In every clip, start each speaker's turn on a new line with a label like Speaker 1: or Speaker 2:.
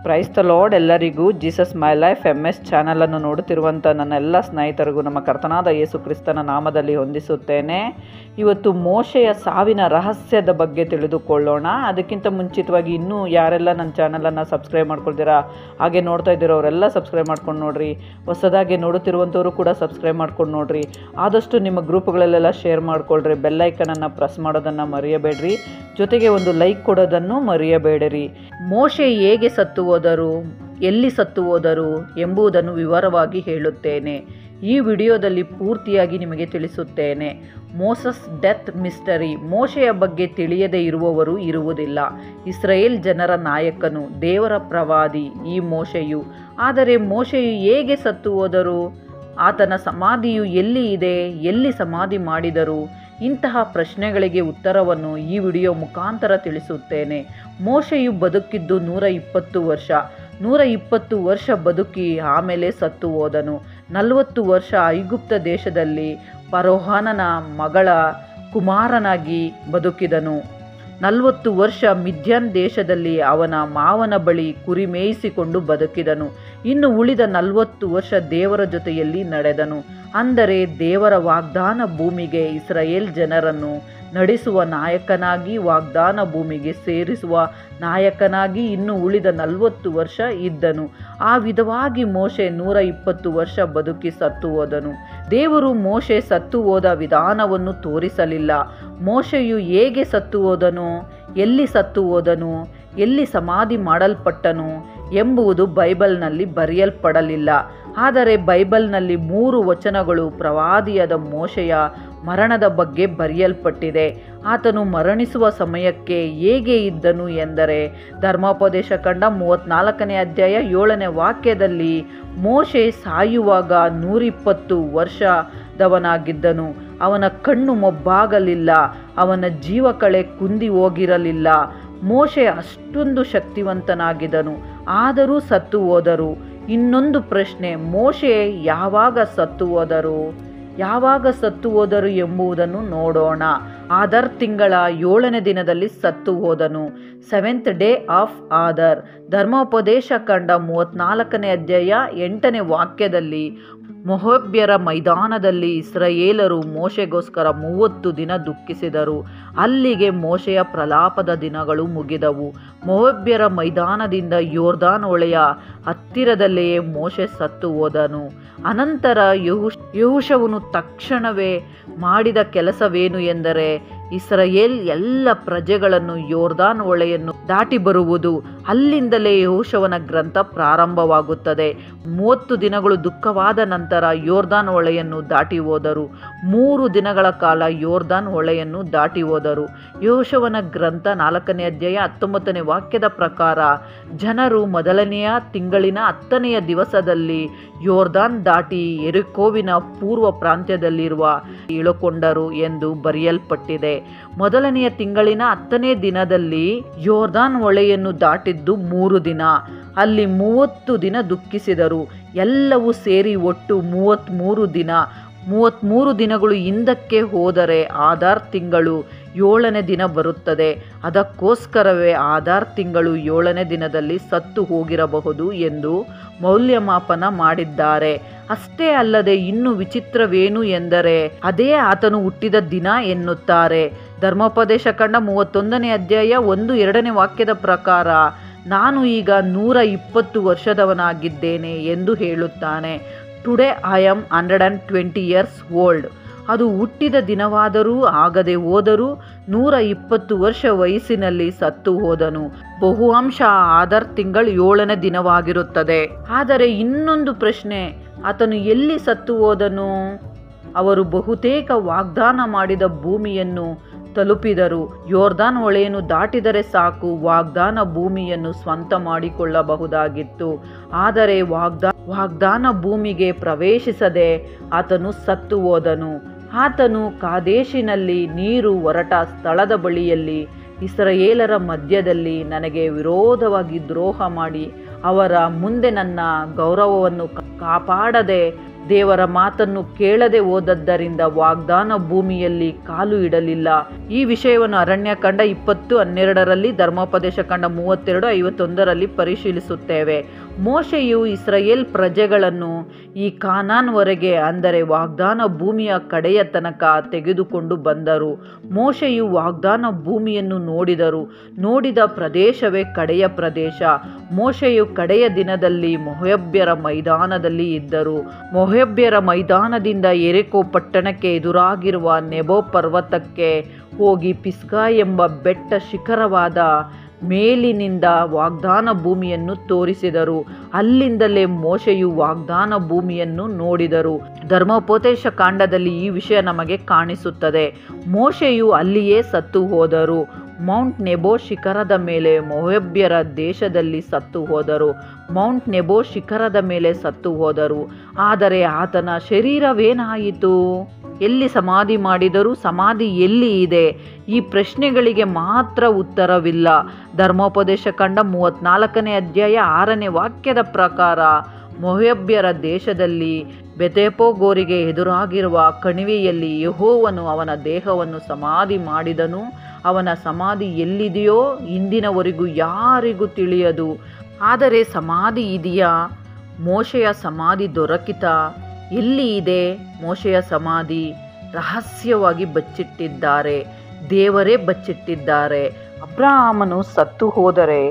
Speaker 1: Praise the lord. ಎಲ್ಲರಿಗೂ Jesus my life MS ಚಾನಲನ್ನು ನೋಡುತ್ತಿರುವಂಥ ನನ್ನ ಎಲ್ಲ ಸ್ನೇಹಿತರಿಗೂ ನಮ್ಮ ಕರ್ತನಾದ ಯೇಸು ಕ್ರಿಸ್ತನ ನಾಮದಲ್ಲಿ ಹೊಂದಿಸುತ್ತೇನೆ. ಇವತ್ತು ಮೋಶೆಯ ಸಾವಿನ ರಹಸ್ಯದ ಬಗ್ಗೆ ತಿಳಿದುಕೊಳ್ಳೋಣ. ಅದಕ್ಕಿಂತ ಮುಂಚಿತವಾಗಿ ಇನ್ನೂ ಯಾರೆಲ್ಲ ನನ್ನ ಚಾನಲನ್ನು ಸಬ್ಸ್ಕ್ರೈಬ್ ಮಾಡ್ಕೊಳ್ತೀರಾ, ಹಾಗೆ ನೋಡ್ತಾ ಇದ್ದೀರೋ ಅವರೆಲ್ಲ ಸಬ್ಸ್ಕ್ರೈಬ್ ಮಾಡ್ಕೊಂಡು ನೋಡ್ರಿ. ಹೊಸದಾಗಿ ನೋಡುತ್ತಿರುವಂಥವರು ಕೂಡ ಸಬ್ಸ್ಕ್ರೈಬ್ ಮಾಡ್ಕೊಂಡು ನೋಡ್ರಿ. ಆದಷ್ಟು ನಿಮ್ಮ ಗ್ರೂಪ್ಗಳಲ್ಲೆಲ್ಲ ಶೇರ್ ಮಾಡ್ಕೊಳ್ರಿ. ಬೆಲ್ಲೈಕನನ್ನು ಪ್ರೆಸ್ ಮಾಡೋದನ್ನು ಮರೆಯಬೇಡ್ರಿ. ಜೊತೆಗೆ ಒಂದು ಲೈಕ್ ಕೊಡೋದನ್ನು ಮರೆಯಬೇಡಿರಿ. ಮೋಶೆ ಹೇಗೆ ಸತ್ತು ಹೋದರು, ಎಲ್ಲಿ ಸತ್ತು ಹೋದರು ಎಂಬುದನ್ನು ವಿವರವಾಗಿ ಹೇಳುತ್ತೇನೆ. ಈ ವಿಡಿಯೋದಲ್ಲಿ ಪೂರ್ತಿಯಾಗಿ ನಿಮಗೆ ತಿಳಿಸುತ್ತೇನೆ. Moses death mystery. ಮೋಶೆಯ ಬಗ್ಗೆ ತಿಳಿಯದೇ ಇರುವವರು ಇರುವುದಿಲ್ಲ. ಇಸ್ರಾಯೇಲ್ ಜನರ ನಾಯಕನು, ದೇವರ ಪ್ರವಾದಿ ಈ ಮೋಶೆಯು. ಆದರೆ ಮೋಶೆಯು ಹೇಗೆ ಸತ್ತು ಹೋದರು, ಆತನ ಸಮಾಧಿಯು ಎಲ್ಲಿ ಇದೆ, ಎಲ್ಲಿ ಸಮಾಧಿ ಮಾಡಿದರು, ಇಂತಹ ಪ್ರಶ್ನೆಗಳಿಗೆ ಉತ್ತರವನ್ನು ಈ ವಿಡಿಯೋ ಮುಖಾಂತರ ತಿಳಿಸುತ್ತೇನೆ. ಮೋಶೆಯು ಬದುಕಿದ್ದು 120 ವರ್ಷ. 120 ವರ್ಷ ಬದುಕಿ ಆಮೇಲೆ ಸತ್ತು ಹೋದನು. 40 ವರ್ಷ ಐಗುಪ್ತ ದೇಶದಲ್ಲಿ ಫರೋಹನ ಮಗಳ ಕುಮಾರನಾಗಿ ಬದುಕಿದನು. 40 ವರ್ಷ ಮಿದ್ಯಾನ್ ದೇಶದಲ್ಲಿ ಅವನ ಮಾವನ ಬಳಿ ಕುರಿ ಮೇಯಿಸಿಕೊಂಡು ಬದುಕಿದನು. ಇನ್ನು ಉಳಿದ 40 ವರ್ಷ ದೇವರ ಜೊತೆಯಲ್ಲಿ ನಡೆದನು. ಅಂದರೆ ದೇವರ ವಾಗ್ದಾನ ಭೂಮಿಗೆ ಇಸ್ರಾಯೇಲ್ ಜನರನ್ನು ನಡೆಸುವ ನಾಯಕನಾಗಿ, ವಾಗ್ದಾನ ಭೂಮಿಗೆ ಸೇರಿಸುವ ನಾಯಕನಾಗಿ ಇನ್ನು ಉಳಿದ 40 ವರ್ಷ ಇದ್ದನು. ಆ ವಿಧವಾಗಿ ಮೋಶೆ 120 ವರ್ಷ ಬದುಕಿ ಸತ್ತು ಹೋದನು. ದೇವರು ಮೋಶೆ ಸತ್ತು ಹೋದ ವಿಧಾನವನ್ನು ತೋರಿಸಲಿಲ್ಲ. ಮೋಶೆಯು ಹೇಗೆ ಸತ್ತು ಹೋದನು, ಎಲ್ಲಿ ಸತ್ತು ಹೋದನು, ಎಲ್ಲಿ ಸಮಾಧಿ ಮಾಡಲ್ಪಟ್ಟನು ಎಂಬುದು ಬೈಬಲ್ನಲ್ಲಿ ಬರೆಯಲ್ಪಡಲಿಲ್ಲ. ಆದರೆ ಬೈಬಲ್ನಲ್ಲಿ 3 ವಚನಗಳು ಪ್ರವಾದಿಯಾದ ಮೋಶೆಯ ಮರಣದ ಬಗ್ಗೆ ಬರೆಯಲ್ಪಟ್ಟಿದೆ. ಆತನು ಮರಣಿಸುವ ಸಮಯಕ್ಕೆ ಹೇಗೆ ಇದ್ದನು ಎಂದರೆ, ಧರ್ಮೋಪದೇಶ ಕಂಡ 34ನೇ ಅಧ್ಯಾಯ 7ನೇ ವಾಕ್ಯದಲ್ಲಿ ಮೋಶೆ ಸಾಯುವಾಗ 120 ವರ್ಷದವನಾಗಿದ್ದನು. ಅವನ ಕಣ್ಣು ಮೊಬ್ಬಾಗಲಿಲ್ಲ, ಅವನ ಜೀವಕಳೆ ಕುಂದಿ ಹೋಗಿರಲಿಲ್ಲ. ಮೋಶೆ ಅಷ್ಟೊಂದು ಶಕ್ತಿವಂತನಾಗಿದ್ದನು, ಆದರೂ ಸತ್ತು ಹೋದರು. ಇನ್ನೊಂದು ಪ್ರಶ್ನೆ, ಮೋಶೆ ಯಾವಾಗ ಸತ್ತು ಹೋದರು ಎಂಬುದನ್ನು ನೋಡೋಣ. ಆದರ್ ತಿಂಗಳ 7ನೇ ದಿನದಲ್ಲಿ ಸತ್ತು ಹೋದನು. 7th day of ಆದರ್. ಧರ್ಮೋಪದೇಶ ಕಂಡ 34ನೇ ಅಧ್ಯಾಯ 8ನೇ ವಾಕ್ಯದಲ್ಲಿ ಮೊಹಬ್ಯರ ಮೈದಾನದಲ್ಲಿ ಇಸ್ರಾಯೇಲರು ಮೋಶೆಗೋಸ್ಕರ 30 ದಿನ ದುಃಖಿಸಿದರು. ಅಲ್ಲಿಗೆ ಮೋಶೆಯ ಪ್ರಲಾಪದ ದಿನಗಳು ಮುಗಿದವು. ಮೊಹಬ್ಯರ ಮೈದಾನದಿಂದ ಯೋರ್ದಾನ್ ಹೊಳೆಯ ಹತ್ತಿರದಲ್ಲಿಯೇ ಮೋಶೆ ಸತ್ತು ಹೋದನು. ಅನಂತರ ಯೆಹೋಶುವನು ತಕ್ಷಣವೇ ಮಾಡಿದ ಕೆಲಸವೇನು ಎಂದರೆ, ಇಸ್ರಾಯೇಲ್ ಎಲ್ಲ ಪ್ರಜೆಗಳನ್ನು ಯೋರ್ದಾನ್ ಹೊಳೆಯನ್ನು ದಾಟಿ ಬರುವುದು. ಅಲ್ಲಿಂದಲೇ ಯೆಹೋಶುವನ ಗ್ರಂಥ ಪ್ರಾರಂಭವಾಗುತ್ತದೆ. 30 ದಿನಗಳು ದುಃಖವಾದ ನಂತರ ಯೋರ್ದಾನ್ ಹೊಳೆಯನ್ನು ದಾಟಿ ಹೋದರು. 3 ದಿನಗಳ ಕಾಲ ಯೋರ್ದಾನ್ ಹೊಳೆಯನ್ನು ದಾಟಿ ಹೋದರು. ಯೆಹೋಶುವನ ಗ್ರಂಥ 4ನೇ ಅಧ್ಯಾಯ 19ನೇ ವಾಕ್ಯದ ಪ್ರಕಾರ, ಜನರು ಮೊದಲನೆಯ ತಿಂಗಳಿನ 10ನೆಯ ದಿವಸದಲ್ಲಿ ಯೋರ್ದಾನ್ ದಾಟಿ ಯೆರಿಕೋವಿನ ಪೂರ್ವ ಪ್ರಾಂತ್ಯದಲ್ಲಿರುವ ಇಳುಕೊಂಡರು ಎಂದು ಬರೆಯಲ್ಪಟ್ಟಿದೆ. ಮೊದಲನೆಯ ತಿಂಗಳಿನ 10ನೇ ದಿನದಲ್ಲಿ ಯೋರ್ದಾನ್ ಹೊಳೆಯನ್ನು ದಾಟಿದ್ದು 3 ದಿನ. ಅಲ್ಲಿ 30 ದಿನ ದುಃಖಿಸಿದರು. ಎಲ್ಲವೂ ಸೇರಿ ಒಟ್ಟು 33 ದಿನ. 33 ದಿನಗಳು ಹಿಂದಕ್ಕೆ ಹೋದರೆ ಆದಾರ್ ತಿಂಗಳು 7ನೇ ದಿನ ಬರುತ್ತದೆ. ಅದಕ್ಕೋಸ್ಕರವೇ ಆದಾರ್ ತಿಂಗಳು 7ನೇ ದಿನದಲ್ಲಿ ಸತ್ತು ಹೋಗಿರಬಹುದು ಎಂದು ಮೌಲ್ಯಮಾಪನ ಮಾಡಿದ್ದಾರೆ. ಅಷ್ಟೇ ಅಲ್ಲದೆ ಇನ್ನು ವಿಚಿತ್ರವೇನು ಎಂದರೆ, ಅದೇ ಆತನು ಹುಟ್ಟಿದ ದಿನ ಎನ್ನುತ್ತಾರೆ. ಧರ್ಮೋಪದೇಶ ಕಂಡ 31ನೇ ಅಧ್ಯಾಯ 1-2ನೇ ವಾಕ್ಯದ ಪ್ರಕಾರ, ನಾನು ಈಗ 120 ವರ್ಷದವನಾಗಿದ್ದೇನೆ ಎಂದು ಹೇಳುತ್ತಾನೆ. Today I am 120 years old. ಅದು ಹುಟ್ಟಿದ ದಿನವಾದರೂ ಆಗದೆ ಹೋದರೂ 120 ವರ್ಷ ವಯಸ್ಸಿನಲ್ಲಿ ಸತ್ತು ಹೋದನು. ಬಹುಅಂಶ ಆದರ್ ತಿಂಗಳು 7ನೇ ದಿನವಾಗಿರುತ್ತದೆ. ಆದರೆ ಇನ್ನೊಂದು ಪ್ರಶ್ನೆ, ಆತನು ಎಲ್ಲಿ ಸತ್ತು ಹೋದನು? ಅವರು ಬಹುತೇಕ ವಾಗ್ದಾನ ಮಾಡಿದ ಭೂಮಿಯನ್ನು ತಲುಪಿದರು. ಯೋರ್ದಾನ್ ಹೊಳೆಯನ್ನು ದಾಟಿದರೆ ಸಾಕು, ವಾಗ್ದಾನ ಭೂಮಿಯನ್ನು ಸ್ವಂತ ಮಾಡಿಕೊಳ್ಳಬಹುದಾಗಿತ್ತು. ಆದರೆ ವಾಗ್ದಾನ ಭೂಮಿಗೆ ಪ್ರವೇಶಿಸದೆ ಆತನು ಸತ್ತು ಹೋದನು. ಆತನು ಕಾದೇಶಿನಲ್ಲಿ ನೀರು ಹೊರಟ ಸ್ಥಳದ ಬಳಿಯಲ್ಲಿ ಇಸ್ರಾಯೇಲರ ಮಧ್ಯದಲ್ಲಿ ನನಗೆ ವಿರೋಧವಾಗಿ ದ್ರೋಹ ಮಾಡಿ ಅವರ ಮುಂದೆ ನನ್ನ ಗೌರವವನ್ನು ಕಾಪಾಡದೆ ದೇವರ ಮಾತನ್ನು ಕೇಳದೆ ಹೋದದ್ದರಿಂದ ವಾಗ್ದಾನ ಭೂಮಿಯಲ್ಲಿ ಕಾಲು ಇಡಲಿಲ್ಲ. ಈ ವಿಷಯವನ್ನು ಅರಣ್ಯಕಾಂಡ 20:12, ಧರ್ಮೋಪದೇಶ ಕಾಂಡ 32:51 ಪರಿಶೀಲಿಸುತ್ತೇವೆ. ಮೋಶೆಯು ಇಸ್ರಾಯೇಲ್ ಪ್ರಜೆಗಳನ್ನು ಈ ಕಾನಾನ್‌ವರೆಗೆ, ಅಂದರೆ ವಾಗ್ದಾನ ಭೂಮಿಯ ಕಡೆಯ ತನಕ ತೆಗೆದುಕೊಂಡು ಬಂದರು. ಮೋಶೆಯು ವಾಗ್ದಾನ ಭೂಮಿಯನ್ನು ನೋಡಿದ ಪ್ರದೇಶವೇ ಕಡೆಯ ಪ್ರದೇಶ. ಮೋಶೆಯು ಕಡೆಯ ದಿನದಲ್ಲಿ ಮೊಯಾಬ್ಯರ ಮೈದಾನದಲ್ಲಿ ಇದ್ದರು. ಮೊಯಾಬ್ಯರ ಮೈದಾನದಿಂದ ಯೆರಿಕೋ ಪಟ್ಟಣಕ್ಕೆ ಎದುರಾಗಿರುವ ನೆಬೋ ಪರ್ವತಕ್ಕೆ ಹೋಗಿ ಪಿಸ್ಗಾ ಎಂಬ ಬೆಟ್ಟ ಶಿಖರವಾದ ಮೇಲಿನಿಂದ ವಾಗ್ದಾನ ಭೂಮಿಯನ್ನು ತೋರಿಸಿದರು. ಅಲ್ಲಿಂದಲೇ ಮೋಶೆಯು ವಾಗ್ದಾನ ಭೂಮಿಯನ್ನು ನೋಡಿದರು. ಧರ್ಮೋಪದೇಶ ಕಾಂಡದಲ್ಲಿ ಈ ವಿಷಯ ನಮಗೆ ಕಾಣಿಸುತ್ತದೆ. ಮೋಶೆಯು ಅಲ್ಲಿಯೇ ಸತ್ತು ಹೋದರು. ಮೌಂಟ್ ನೆಬೋ ಶಿಖರದ ಮೇಲೆ ಮೊಯಾಬ್ಯರ ದೇಶದಲ್ಲಿ ಸತ್ತು ಹೋದರು. ಆದರೆ ಆತನ ಶರೀರವೇನಾಯಿತು? ಎಲ್ಲಿ ಸಮಾಧಿ ಮಾಡಿದರು? ಸಮಾಧಿ ಎಲ್ಲಿ ಇದೆ? ಈ ಪ್ರಶ್ನೆಗಳಿಗೆ ಮಾತ್ರ ಉತ್ತರವಿಲ್ಲ. ಧರ್ಮೋಪದೇಶ ಕಾಂಡ 34:6 ಪ್ರಕಾರ ಮೊಯಾಬ್ಯರ ದೇಶದಲ್ಲಿ ಬೆತೆಪೋಗೋರಿಗೆ ಎದುರಾಗಿರುವ ಕಣಿವೆಯಲ್ಲಿ ಯೆಹೋವನು ಅವನ ದೇಹವನ್ನು ಸಮಾಧಿ ಮಾಡಿದನು. ಅವನ ಸಮಾಧಿ ಎಲ್ಲಿದೆಯೋ ಇಂದಿನವರೆಗೂ ಯಾರಿಗೂ ತಿಳಿಯದು. ಆದರೆ ಸಮಾಧಿ ಇದೆಯಾ? ಮೋಶೆಯ ಸಮಾಧಿ ದೊರಕಿತಾ? ಎಲ್ಲಿ ಇದೆ ಮೋಶೆಯ ಸಮಾಧಿ? ರಹಸ್ಯವಾಗಿ ಬಚ್ಚಿಟ್ಟಿದ್ದಾರೆ. ದೇವರೇ ಬಚ್ಚಿಟ್ಟಿದ್ದಾರೆ. ಅಬ್ರಹಾಮನು ಸತ್ತು ಹೋದರೆ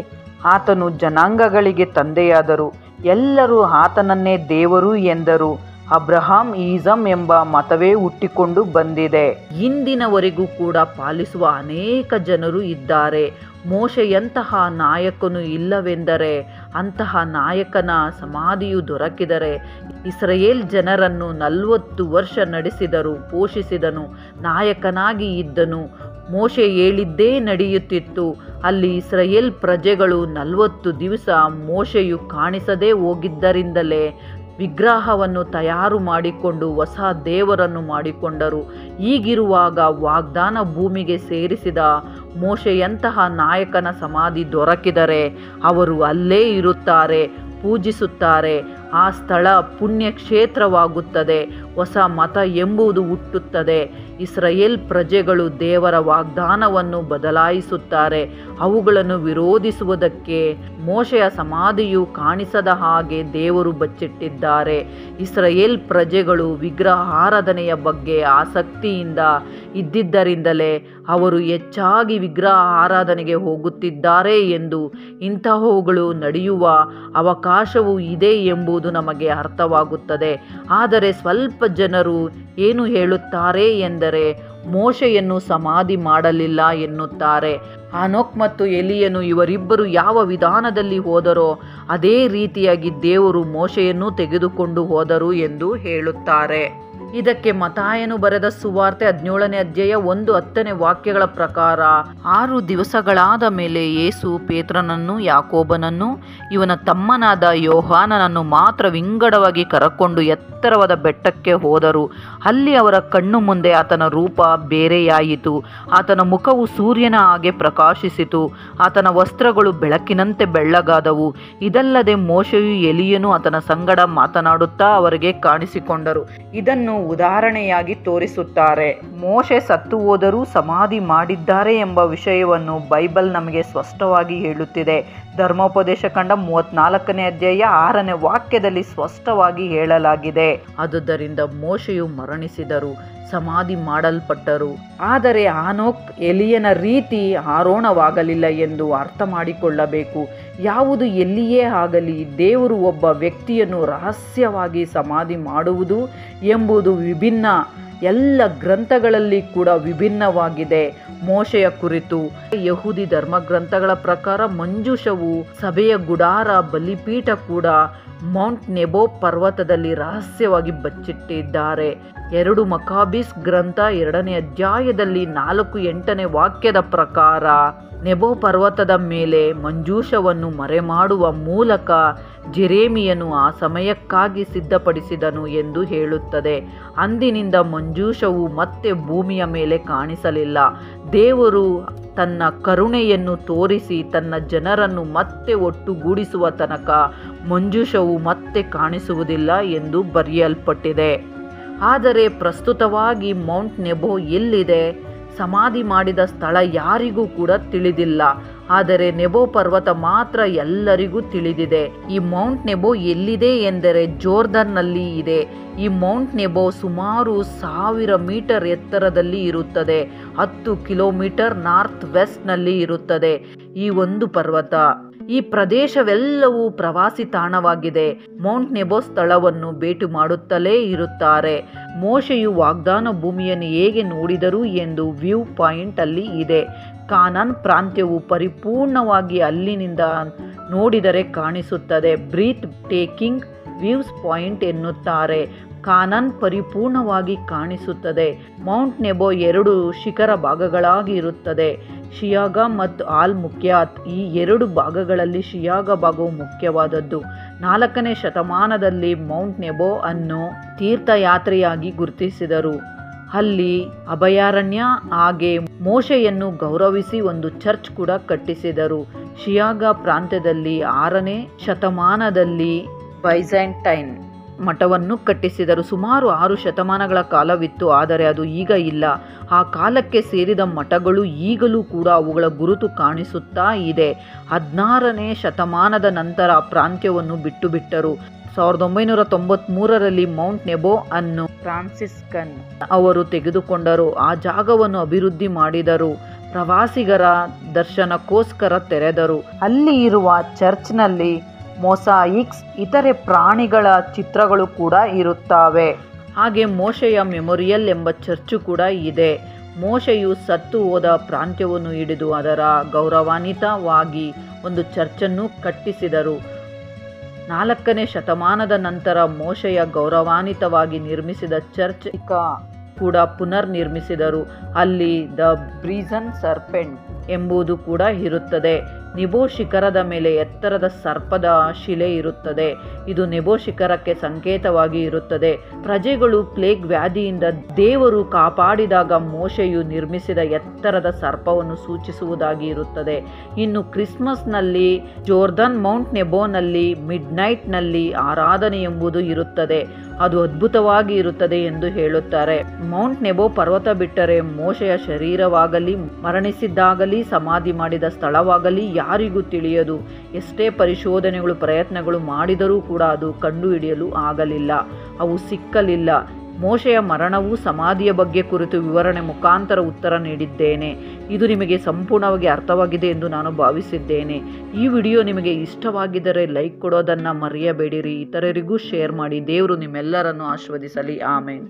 Speaker 1: ಆತನು ಜನಾಂಗಗಳಿಗೆ ತಂದೆಯಾದರು. ಎಲ್ಲರೂ ಆತನನ್ನೇ ದೇವರು ಎಂದರು. ಅಬ್ರಹಾಂ ಈಸಮ್ ಎಂಬ ಮತವೇ ಹುಟ್ಟಿಕೊಂಡು ಬಂದಿದೆ. ಇಂದಿನವರೆಗೂ ಕೂಡ ಪಾಲಿಸುವ ಅನೇಕ ಜನರು ಇದ್ದಾರೆ. ಮೋಶೆಯಂತಹ ನಾಯಕನು ಇಲ್ಲವೆಂದರೆ, ಅಂತಹ ನಾಯಕನ ಸಮಾಧಿಯು ದೊರಕಿದರೆ, ಇಸ್ರಾಯೇಲ್ ಜನರನ್ನು 40 ವರ್ಷ ನಡೆಸಿದರು, ಪೋಷಿಸಿದನು, ನಾಯಕನಾಗಿ ಇದ್ದನು. ಮೋಶೆ ಹೇಳಿದ್ದೇ ನಡೆಯುತ್ತಿತ್ತು. ಅಲ್ಲಿ ಇಸ್ರಾಯೇಲ್ ಪ್ರಜೆಗಳು 40 ದಿವಸ ಮೋಶೆಯು ಕಾಣಿಸದೇ ಹೋಗಿದ್ದರಿಂದಲೇ ವಿಗ್ರಹವನ್ನು ತಯಾರು ಮಾಡಿಕೊಂಡು ಹೊಸ ದೇವರನ್ನು ಮಾಡಿಕೊಂಡರು. ಹೀಗಿರುವಾಗ ವಾಗ್ದಾನ ಭೂಮಿಗೆ ಸೇರಿಸಿದ ಮೋಶೆಯಂತಹ ನಾಯಕನ ಸಮಾಧಿ ದೊರಕಿದರೆ ಅವರು ಅಲ್ಲೇ ಇರುತ್ತಾರೆ, ಪೂಜಿಸುತ್ತಾರೆ. ಆ ಸ್ಥಳ ಪುಣ್ಯಕ್ಷೇತ್ರವಾಗುತ್ತದೆ. ಹೊಸ ಮತ ಎಂಬುದು ಹುಟ್ಟುತ್ತದೆ. ಇಸ್ರಾಯೇಲ್ ಪ್ರಜೆಗಳು ದೇವರ ವಾಗ್ದಾನವನ್ನು ಬದಲಾಯಿಸುತ್ತಾರೆ. ಅವುಗಳನ್ನು ವಿರೋಧಿಸುವುದಕ್ಕೆ ಮೋಶೆಯ ಸಮಾಧಿಯು ಕಾಣಿಸದ ಹಾಗೆ ದೇವರು ಬಚ್ಚಿಟ್ಟಿದ್ದಾರೆ. ಇಸ್ರಾಯೇಲ್ ಪ್ರಜೆಗಳು ವಿಗ್ರಹ ಆರಾಧನೆಯ ಬಗ್ಗೆ ಆಸಕ್ತಿಯಿಂದ ಇದ್ದಿದ್ದರಿಂದಲೇ ಅವರು ಹೆಚ್ಚಾಗಿ ವಿಗ್ರಹ ಆರಾಧನೆಗೆ ಹೋಗುತ್ತಿದ್ದಾರೆ ಎಂದು, ಇಂತಹವುಗಳು ನಡೆಯುವ ಅವಕಾಶವೂ ಇದೆ ಎಂಬುದು ನಮಗೆ ಅರ್ಥವಾಗುತ್ತದೆ. ಆದರೆ ಸ್ವಲ್ಪ ಜನರು ಏನು ಹೇಳುತ್ತಾರೆ ಎಂದರೆ, ಮೋಶೆಯನ್ನು ಸಮಾಧಿ ಮಾಡಲಿಲ್ಲ ಎನ್ನುತ್ತಾರೆ. ಹನೋಕ್ ಮತ್ತು ಎಲಿಯನು ಇವರಿಬ್ಬರು ಯಾವ ವಿಧಾನದಲ್ಲಿ ಹೋದರೋ ಅದೇ ರೀತಿಯಾಗಿ ದೇವರು ಮೋಶೆಯನ್ನು ತೆಗೆದುಕೊಂಡು ಹೋದರು ಎಂದು ಹೇಳುತ್ತಾರೆ. ಇದಕ್ಕೆ ಮತ್ತಾಯನು ಬರೆದ ಸುವಾರ್ತೆ 17:1-10 ಪ್ರಕಾರ, 6 ದಿವಸಗಳಾದ ಮೇಲೆ ಯೇಸು ಪೇತ್ರನನ್ನು, ಯಾಕೋಬನನ್ನು, ಇವನ ತಮ್ಮನಾದ ಯೋಹಾನನನ್ನು ಮಾತ್ರ ವಿಂಗಡವಾಗಿ ಕರಕೊಂಡು ಎತ್ತರವಾದ ಬೆಟ್ಟಕ್ಕೆ ಹೋದರು. ಅಲ್ಲಿ ಅವರ ಕಣ್ಣು ಮುಂದೆ ಆತನ ರೂಪ ಬೇರೆಯಾಯಿತು. ಆತನ ಮುಖವು ಸೂರ್ಯನ ಹಾಗೆ ಪ್ರಕಾಶಿಸಿತು. ಆತನ ವಸ್ತ್ರಗಳು ಬೆಳಕಿನಂತೆ ಬೆಳ್ಳಗಾದವು. ಇದಲ್ಲದೆ ಮೋಶೆಯು ಎಲಿಯನು ಆತನ ಸಂಗಡ ಮಾತನಾಡುತ್ತಾ ಅವರಿಗೆ ಕಾಣಿಸಿಕೊಂಡರು. ಇದನ್ನು ಉದಾಹರಣೆಯಾಗಿ ತೋರಿಸುತ್ತಾರೆ. ಮೋಶೆ ಸತ್ತು ಹೋದರೂ ಸಮಾಧಿ ಮಾಡಿದ್ದಾರೆ ಎಂಬ ವಿಷಯವನ್ನು ಬೈಬಲ್ ನಮಗೆ ಸ್ಪಷ್ಟವಾಗಿ ಹೇಳುತ್ತಿದೆ. ಧರ್ಮೋಪದೇಶ ಕಾಂಡ 34:6 ಸ್ಪಷ್ಟವಾಗಿ ಹೇಳಲಾಗಿದೆ. ಆದುದರಿಂದ ಮೋಶೆಯು ಮರಣಿಸಿದರು, ಸಮಾಧಿ ಮಾಡಲ್ಪಟ್ಟರು. ಆದರೆ ಹನೋಕ್ ಎಲಿಯನ ರೀತಿ ಆರೋಹಣವಾಗಲಿಲ್ಲ ಎಂದು ಅರ್ಥ ಮಾಡಿಕೊಳ್ಳಬೇಕು. ಯಾವುದು ಎಲ್ಲಿಯೇ ಆಗಲಿ, ದೇವರು ಒಬ್ಬ ವ್ಯಕ್ತಿಯನ್ನು ರಹಸ್ಯವಾಗಿ ಸಮಾಧಿ ಮಾಡುವುದು ಎಂಬುದು ವಿಭಿನ್ನ. ಎಲ್ಲ ಗ್ರಂಥಗಳಲ್ಲಿ ಕೂಡ ವಿಭಿನ್ನವಾಗಿದೆ. ಮೋಶೆಯ ಕುರಿತು ಯಹೂದಿ ಧರ್ಮಗ್ರಂಥಗಳ ಪ್ರಕಾರ ಮಂಜೂಷವು, ಸಭೆಯ ಗುಡಾರ, ಬಲಿಪೀಠ ಕೂಡ ಮೌಂಟ್ ನೆಬೋ ಪರ್ವತದಲ್ಲಿ ರಹಸ್ಯವಾಗಿ ಬಚ್ಚಿಟ್ಟಿದ್ದಾರೆ. 2 ಮಕಾಬೀಸ್ ಗ್ರಂಥ 2ನೇ ಅಧ್ಯಾಯದಲ್ಲಿ 4-8 ಪ್ರಕಾರ ನೆಬೋ ಪರ್ವತದ ಮೇಲೆ ಮಂಜೂಷವನ್ನು ಮರೆಮಾಡುವ ಮೂಲಕ ಜೆರೇಮಿಯನು ಆ ಸಮಯಕ್ಕಾಗಿ ಸಿದ್ಧಪಡಿಸಿದನು ಎಂದು ಹೇಳುತ್ತದೆ. ಅಂದಿನಿಂದ ಮಂಜೂಷವು ಮತ್ತೆ ಭೂಮಿಯ ಮೇಲೆ ಕಾಣಿಸಲಿಲ್ಲ. ದೇವರು ತನ್ನ ಕರುಣೆಯನ್ನು ತೋರಿಸಿ ತನ್ನ ಜನರನ್ನು ಮತ್ತೆ ಒಟ್ಟುಗೂಡಿಸುವ ತನಕ ಮಂಜೂಷವು ಮತ್ತೆ ಕಾಣಿಸುವುದಿಲ್ಲ ಎಂದು ಬರೆಯಲ್ಪಟ್ಟಿದೆ. ಆದರೆ ಪ್ರಸ್ತುತವಾಗಿ ಮೌಂಟ್ ನೆಬೋ ಎಲ್ಲಿದೆ? ಸಮಾಧಿ ಮಾಡಿದ ಸ್ಥಳ ಯಾರಿಗೂ ಕೂಡ ತಿಳಿದಿಲ್ಲ. ಆದರೆ ನೆಬೋ ಪರ್ವತ ಮಾತ್ರ ಎಲ್ಲರಿಗೂ ತಿಳಿದಿದೆ. ಈ ಮೌಂಟ್ ನೆಬೋ ಎಲ್ಲಿದೆ ಎಂದರೆ ಜೋರ್ದನ್ನಲ್ಲಿ ಇದೆ. ಈ ಮೌಂಟ್ ನೆಬೋ ಸುಮಾರು 1000 ಮೀಟರ್ ಎತ್ತರದಲ್ಲಿ ಇರುತ್ತದೆ. 10 ಕಿಲೋಮೀಟರ್ ನಾರ್ತ್ ವೆಸ್ಟ್ನಲ್ಲಿ ಇರುತ್ತದೆ ಈ ಒಂದು ಪರ್ವತ. ಈ ಪ್ರದೇಶವೆಲ್ಲವೂ ಪ್ರವಾಸಿ ತಾಣವಾಗಿದೆ. ಮೌಂಟ್ ನೆಬೋ ಸ್ಥಳವನ್ನು ಭೇಟಿ ಮಾಡುತ್ತಲೇ ಇರುತ್ತಾರೆ. ಮೋಶೆಯು ವಾಗ್ದಾನ ಭೂಮಿಯನ್ನು ಹೇಗೆ ನೋಡಿದರು ಎಂದು ವ್ಯೂ ಪಾಯಿಂಟ್ ಅಲ್ಲಿ ಇದೆ. ಕಾನಾನ್ ಪ್ರಾಂತ್ಯವು ಪರಿಪೂರ್ಣವಾಗಿ ಅಲ್ಲಿನಿಂದ ನೋಡಿದರೆ ಕಾಣಿಸುತ್ತದೆ. ಬ್ರೀತ್ ಟೇಕಿಂಗ್ ವ್ಯೂಸ್ ಪಾಯಿಂಟ್ ಎನ್ನುತ್ತಾರೆ. ಕಾನಾನ್ ಪರಿಪೂರ್ಣವಾಗಿ ಕಾಣಿಸುತ್ತದೆ. ಮೌಂಟ್ ನೆಬೋ 2 ಶಿಖರ ಭಾಗಗಳಾಗಿ ಇರುತ್ತದೆ, ಶಿಯಾಗ ಮತ್ತು ಆಲ್ ಮುಖ್ಯಾತ್. ಈ 2 ಭಾಗಗಳಲ್ಲಿ ಶಿಯಾಗ ಭಾಗವು ಮುಖ್ಯವಾದದ್ದು. 4ನೇ ಶತಮಾನದಲ್ಲಿ ಮೌಂಟ್ ನೆಬೋ ಅನ್ನು ತೀರ್ಥಯಾತ್ರೆಯಾಗಿ ಗುರುತಿಸಿದರು. ಅಲ್ಲಿ ಅಭಯಾರಣ್ಯ ಹಾಗೆ ಮೋಶೆಯನ್ನು ಗೌರವಿಸಿ ಒಂದು ಚರ್ಚ್ ಕೂಡ ಕಟ್ಟಿಸಿದರು. ಶಿಯಾಗ ಪ್ರಾಂತ್ಯದಲ್ಲಿ 6ನೇ ಶತಮಾನದಲ್ಲಿ ಬೈಜಾಂಟೈನ್ ಮಠವನ್ನು ಕಟ್ಟಿಸಿದರು. ಸುಮಾರು 6 ಶತಮಾನಗಳ ಕಾಲವಿತ್ತು, ಆದರೆ ಅದು ಈಗ ಇಲ್ಲ. ಆ ಕಾಲಕ್ಕೆ ಸೇರಿದ ಮಠಗಳು ಈಗಲೂ ಕೂಡ ಅವುಗಳ ಗುರುತು ಕಾಣಿಸುತ್ತಾ ಇದೆ. 16ನೇ ಶತಮಾನದ ನಂತರ ಪ್ರಾಂತ್ಯವನ್ನು ಬಿಟ್ಟರು. 1993ರಲ್ಲಿ ಮೌಂಟ್ ನೆಬೋ ಅನ್ನು ಫ್ರಾನ್ಸಿಸ್ಕನ್ ಅವರು ತೆಗೆದುಕೊಂಡರು. ಆ ಜಾಗವನ್ನು ಅಭಿವೃದ್ಧಿ ಮಾಡಿದರು. ಪ್ರವಾಸಿಗರ ದರ್ಶನಕ್ಕೋಸ್ಕರ ತೆರೆದರು. ಅಲ್ಲಿ ಇರುವ ಚರ್ಚ್ನಲ್ಲಿ ಮೊಸಾಯಿಕ್ಸ್, ಇತರೆ ಪ್ರಾಣಿಗಳ ಚಿತ್ರಗಳು ಕೂಡ ಇರುತ್ತವೆ. ಹಾಗೆ ಮೋಶೆಯ ಮೆಮೊರಿಯಲ್ ಎಂಬ ಚರ್ಚು ಕೂಡ ಇದೆ. ಮೋಶೆಯು ಸತ್ತು ಹೋದ ಪ್ರಾಂತ್ಯವನ್ನು ಹಿಡಿದು ಅದರ ಗೌರವಾನ್ವಿತವಾಗಿ ಒಂದು ಚರ್ಚನ್ನು ಕಟ್ಟಿಸಿದರು. 4ನೇ ಶತಮಾನದ ನಂತರ ಮೋಶೆಯ ಗೌರವಾನ್ವಿತವಾಗಿ ನಿರ್ಮಿಸಿದ ಚರ್ಚ್ ಕೂಡ ಪುನರ್ ನಿರ್ಮಿಸಿದರು. ಅಲ್ಲಿ ದ ಬ್ರೀಸನ್ ಸರ್ಪೆಂಟ್ ಎಂಬುದು ಕೂಡ ಇರುತ್ತದೆ. ನೆಬೋ ಶಿಖರದ ಮೇಲೆ ಎತ್ತರದ ಸರ್ಪದ ಶಿಲೆ ಇರುತ್ತದೆ. ಇದು ನೆಬೋ ಶಿಖರಕ್ಕೆ ಸಂಕೇತವಾಗಿ ಇರುತ್ತದೆ. ಪ್ರಜೆಗಳು ಪ್ಲೇಗ್ ವ್ಯಾಧಿಯಿಂದ ದೇವರು ಕಾಪಾಡಿದಾಗ ಮೋಶೆಯು ನಿರ್ಮಿಸಿದ ಎತ್ತರದ ಸರ್ಪವನ್ನು ಸೂಚಿಸುವುದಾಗಿ ಇರುತ್ತದೆ. ಇನ್ನು ಕ್ರಿಸ್ಮಸ್ನಲ್ಲಿ ಜೋರ್ದನ್ ಮೌಂಟ್ ನೆಬೋನಲ್ಲಿ ಮಿಡ್ನೈಟ್ನಲ್ಲಿ ಆರಾಧನೆ ಎಂಬುದು ಇರುತ್ತದೆ. ಅದು ಅದ್ಭುತವಾಗಿ ಇರುತ್ತದೆ ಎಂದು ಹೇಳುತ್ತಾರೆ. ಮೌಂಟ್ ನೆಬೋ ಪರ್ವತ ಬಿಟ್ಟರೆ ಮೋಶೆಯ ಶರೀರವಾಗಲಿ ಮರಣಿಸಿದ್ದಾಗಲಿ ಸಮಾಧಿ ಮಾಡಿದ ಸ್ಥಳವಾಗಲಿ ಯಾರಿಗೂ ತಿಳಿಯದು. ಎಷ್ಟೇ ಪರಿಶೋಧನೆಗಳು ಪ್ರಯತ್ನಗಳು ಮಾಡಿದರೂ ಕೂಡ ಅದು ಕಂಡುಹಿಡಿಯಲು ಆಗಲಿಲ್ಲ, ಅವು ಸಿಕ್ಕಲಿಲ್ಲ. ಮೋಶೆಯ ಮರಣವು ಸಮಾಧಿಯ ಬಗ್ಗೆ ಕುರಿತು ವಿವರಣೆ ಮುಖಾಂತರ ಉತ್ತರ ನೀಡಿದ್ದೇನೆ. ಇದು ನಿಮಗೆ ಸಂಪೂರ್ಣವಾಗಿ ಅರ್ಥವಾಗಿದೆ ಎಂದು ನಾನು ಭಾವಿಸಿದ್ದೇನೆ. ಈ ವಿಡಿಯೋ ನಿಮಗೆ ಇಷ್ಟವಾಗಿದ್ದರೆ ಲೈಕ್ ಕೊಡೋದನ್ನು ಮರೆಯಬೇಡಿರಿ. ಇತರರಿಗೂ ಶೇರ್ ಮಾಡಿ. ದೇವರು ನಿಮ್ಮೆಲ್ಲರನ್ನು ಆಶೀರ್ವದಿಸಲಿ. ಆಮೇನ್.